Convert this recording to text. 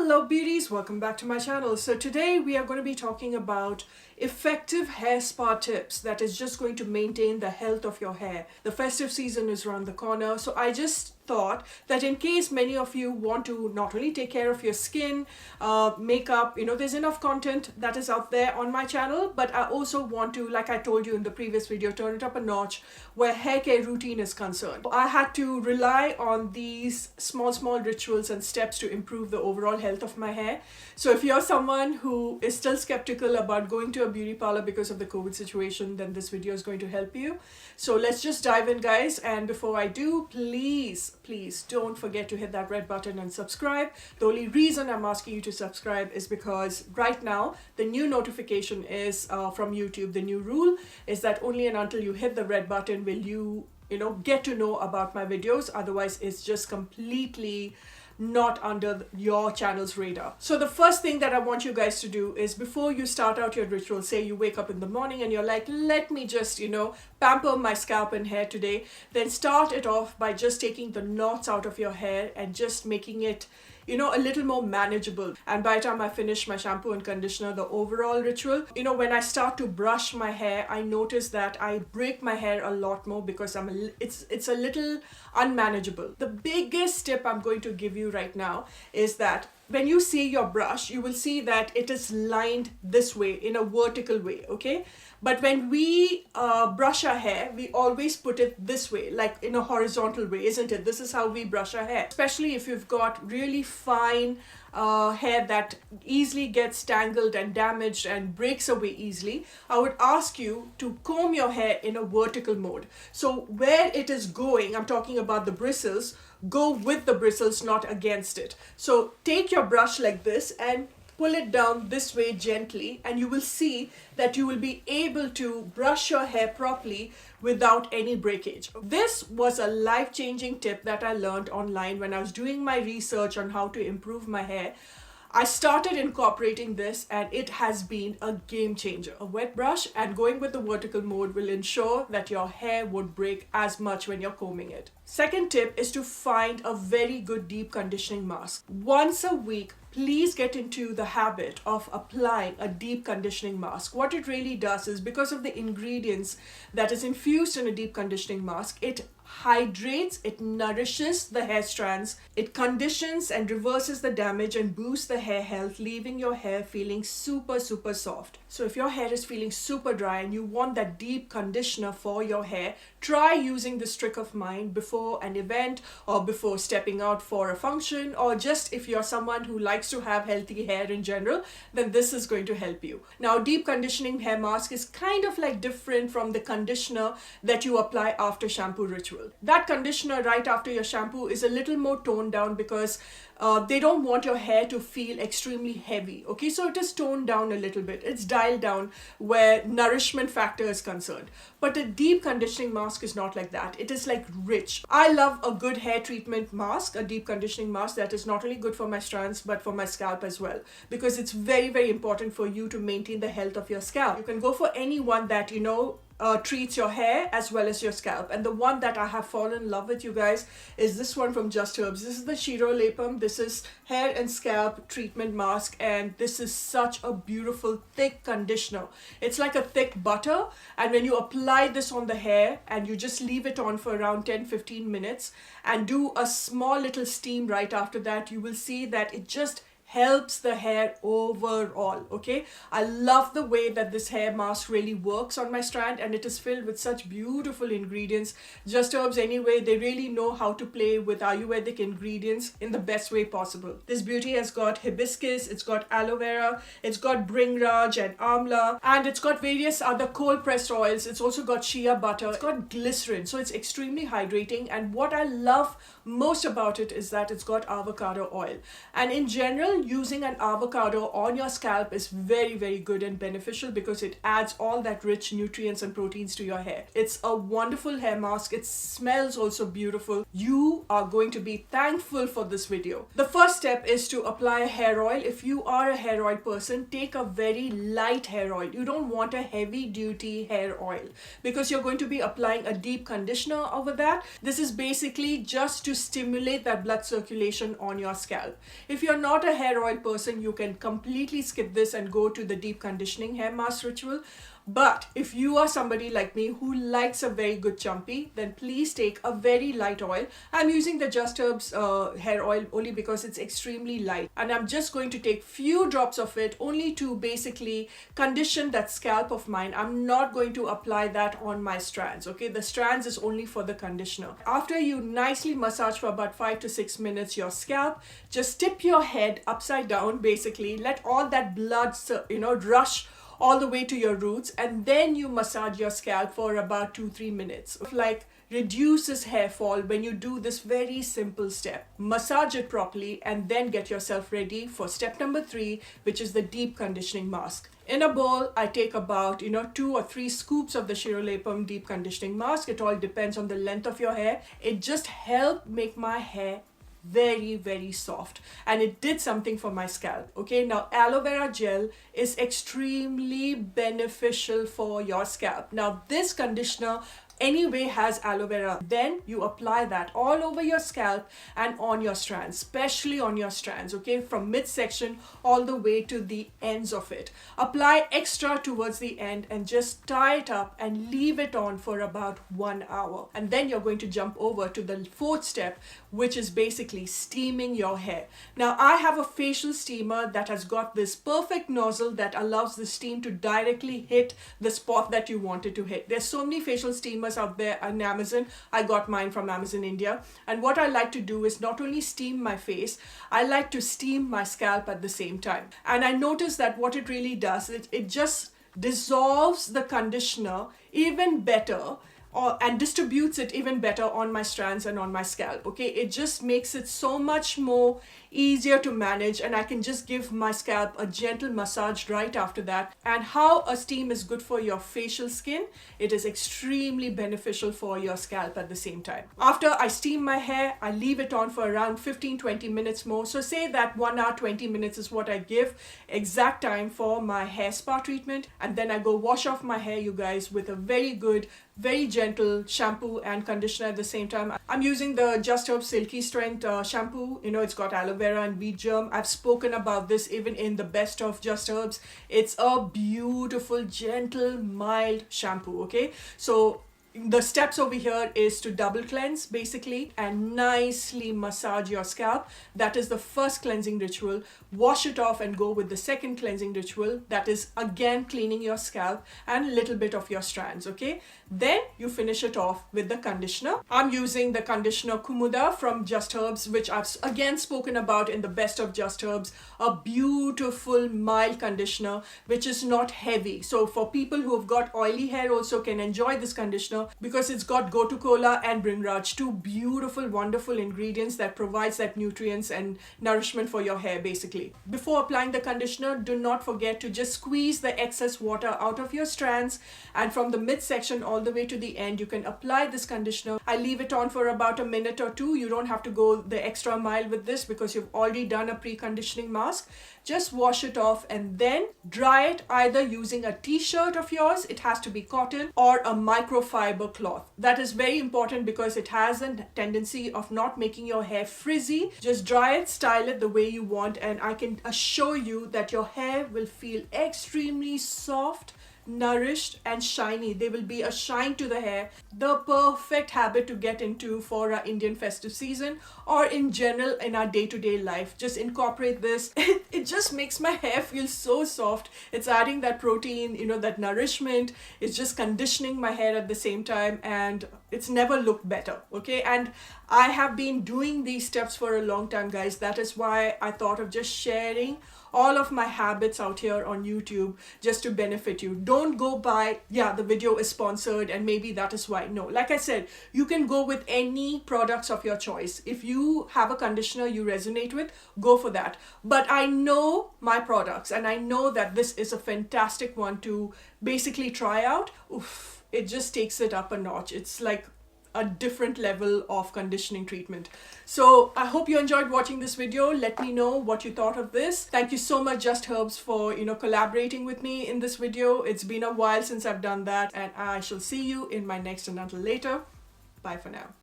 Hello beauties, welcome back to my channel. So today we are going to be talking about effective hair spa tips that is just going to maintain the health of your hair. The festive season is around the corner, so I just thought that in case many of you want to not only take care of your skin, makeup, there's enough content that is out there on my channel, but I also want to, like I told you in the previous video, turn it up a notch where hair care routine is concerned. I had to rely on these small rituals and steps to improve the overall health of my hair. So if you're someone who is still skeptical about going to a beauty parlor because of the COVID situation, then this video is going to help you. So let's just dive in, guys. And before I do, please don't forget to hit that red button and subscribe. The only reason I'm asking you to subscribe is because right now the new notification is from YouTube. The new rule is that only and until you hit the red button will you get to know about my videos. Otherwise it's just completely not under your channel's radar. So the first thing that I want you guys to do is, before you start out your ritual, say you wake up in the morning and you're like, let me just pamper my scalp and hair today, then start it off by just taking the knots out of your hair and just making it a little more manageable. And by the time I finish my shampoo and conditioner, the overall ritual, when I start to brush my hair, I notice that I break my hair a lot more because it's a little unmanageable. The biggest tip I'm going to give you right now is that when you see your brush, you will see that it is lined this way in a vertical way, okay? But when we brush our hair, we always put it this way, like in a horizontal way, isn't it? This is how we brush our hair. Especially if you've got really fine hair that easily gets tangled and damaged and breaks away easily, I would ask you to comb your hair in a vertical mode. So where it is going, I'm talking about the bristles, go with the bristles, not against it. So take your brush like this and pull it down this way gently, and you will see that you will be able to brush your hair properly without any breakage. This was a life-changing tip that I learned online when I was doing my research on how to improve my hair. I started incorporating this and it has been a game changer. A wet brush and going with the vertical mode will ensure that your hair won't break as much when you're combing it. Second tip is to find a very good deep conditioning mask. Once a week, please get into the habit of applying a deep conditioning mask. What it really does is, because of the ingredients that is infused in a deep conditioning mask, it hydrates, it nourishes the hair strands, it conditions and reverses the damage and boosts the hair health, leaving your hair feeling super soft. So if your hair is feeling super dry and you want that deep conditioner for your hair, try using this trick of mine before an event or before stepping out for a function, or just if you're someone who likes to have healthy hair in general, then this is going to help you. Now, deep conditioning hair mask is kind of like different from the conditioner that you apply after shampoo ritual. That conditioner right after your shampoo is a little more toned down because they don't want your hair to feel extremely heavy, okay? So it is toned down a little bit. It's dialed down where nourishment factor is concerned. But a deep conditioning mask is not like that. It is like rich. I love a good hair treatment mask, a deep conditioning mask that is not only good for my strands but for my scalp as well, because it's very important for you to maintain the health of your scalp. You can go for any one that treats your hair as well as your scalp. And the one that I have fallen in love with, you guys, is this one from Just Herbs. This is the Shiro Lepam. This is hair and scalp treatment mask, and this is such a beautiful thick conditioner. It's like a thick butter, and when you apply this on the hair and you just leave it on for around 10-15 minutes and do a small little steam right after that, you will see that it just helps the hair overall, okay? I love the way that this hair mask really works on my strand, and it is filled with such beautiful ingredients. Just Herbs, anyway, they really know how to play with Ayurvedic ingredients in the best way possible. This beauty has got hibiscus, it's got aloe vera, it's got bringraj and amla, and it's got various other cold pressed oils. It's also got shea butter, it's got glycerin, so it's extremely hydrating. And what I love most about it is that it's got avocado oil. And in general, using an avocado on your scalp is very good and beneficial because it adds all that rich nutrients and proteins to your hair. It's a wonderful hair mask. It smells also beautiful. You are going to be thankful for this video. The first step is to apply a hair oil. If you are a hair oil person, take a very light hair oil. You don't want a heavy duty hair oil because you're going to be applying a deep conditioner over that. This is basically just to stimulate that blood circulation on your scalp. If you're not a hair hair oil person, you can completely skip this and go to the deep conditioning hair mask ritual. But if you are somebody like me who likes a very good chumpy, then please take a very light oil. I'm using the Just Herbs hair oil only because it's extremely light. And I'm just going to take few drops of it only to basically condition that scalp of mine. I'm not going to apply that on my strands, okay? The strands is only for the conditioner. After you nicely massage for about 5 to 6 minutes your scalp, just tip your head upside down, basically. Let all that blood, rush all the way to your roots, and then you massage your scalp for about 2-3 minutes. Like reduces hair fall when you do this very simple step. Massage it properly and then get yourself ready for step number 3, which is the deep conditioning mask. In a bowl, I take about 2 or 3 scoops of the Shirolepam deep conditioning mask. It all depends on the length of your hair. It just helped make my hair very, very soft, and it did something for my scalp. Okay, now aloe vera gel is extremely beneficial for your scalp. Now this conditioner anyway has aloe vera. Then you apply that all over your scalp and on your strands, especially on your strands, okay, from midsection all the way to the ends of it. Apply extra towards the end and just tie it up and leave it on for about 1 hour. And then you're going to jump over to the 4th step, which is basically steaming your hair. Now I have a facial steamer that has got this perfect nozzle that allows the steam to directly hit the spot that you want it to hit. There's so many facial steamers out there on Amazon. I got mine from Amazon India, and what I like to do is not only steam my face, I like to steam my scalp at the same time. And I noticed that what it really does, it just dissolves the conditioner even better, and distributes it even better on my strands and on my scalp. Okay, it just makes it so much more easier to manage, and I can just give my scalp a gentle massage right after that. And how a steam is good for your facial skin, it is extremely beneficial for your scalp at the same time. After I steam my hair, I leave it on for around 15-20 minutes more. So say that 1 hour 20 minutes is what I give exact time for my hair spa treatment, and then I go wash off my hair, you guys, with a very good, very gentle shampoo and conditioner at the same time. I'm using the Just Herbs Silky Strength shampoo. It's got aloe vera and wheat germ. I've spoken about this even in the best of Just Herbs. It's a beautiful, gentle, mild shampoo, okay? So the steps over here is to double cleanse basically and nicely massage your scalp. That is the first cleansing ritual. Wash it off and go with the second cleansing ritual. That is again cleaning your scalp and a little bit of your strands, okay? Then you finish it off with the conditioner. I'm using the conditioner Kumuda from Just Herbs, which I've again spoken about in the best of Just Herbs. A beautiful mild conditioner which is not heavy. So for people who have got oily hair also can enjoy this conditioner because it's got Gotu Kola and Bringraj, 2 beautiful, wonderful ingredients that provides that nutrients and nourishment for your hair basically. Before applying the conditioner, do not forget to just squeeze the excess water out of your strands, and from the midsection all the way to the end, you can apply this conditioner. I leave it on for about a minute or 2. You don't have to go the extra mile with this because you've already done a pre-conditioning mask. Just wash it off and then dry it either using a t-shirt of yours, it has to be cotton, or a microfiber cloth. That is very important because it has a tendency of not making your hair frizzy. Just dry it, style it the way you want, and I can assure you that your hair will feel extremely soft, nourished and shiny. There will be a shine to the hair. The perfect habit to get into for our Indian festive season or in general in our day-to-day life. Just incorporate this. It just makes my hair feel so soft. It's adding that protein, that nourishment. It's just conditioning my hair at the same time, and it's never looked better, okay? And I have been doing these steps for a long time, guys. That is why I thought of just sharing all of my habits out here on YouTube just to benefit you. Don't go by, the video is sponsored and maybe that is why. No, like I said, you can go with any products of your choice. If you have a conditioner you resonate with, go for that. But I know my products and I know that this is a fantastic one to basically try out. Oof, it just takes it up a notch. It's like a different level of conditioning treatment. So I hope you enjoyed watching this video. Let me know what you thought of this. Thank you so much Just Herbs for collaborating with me in this video. It's been a while since I've done that, and I shall see you in my next and until later. Bye for now.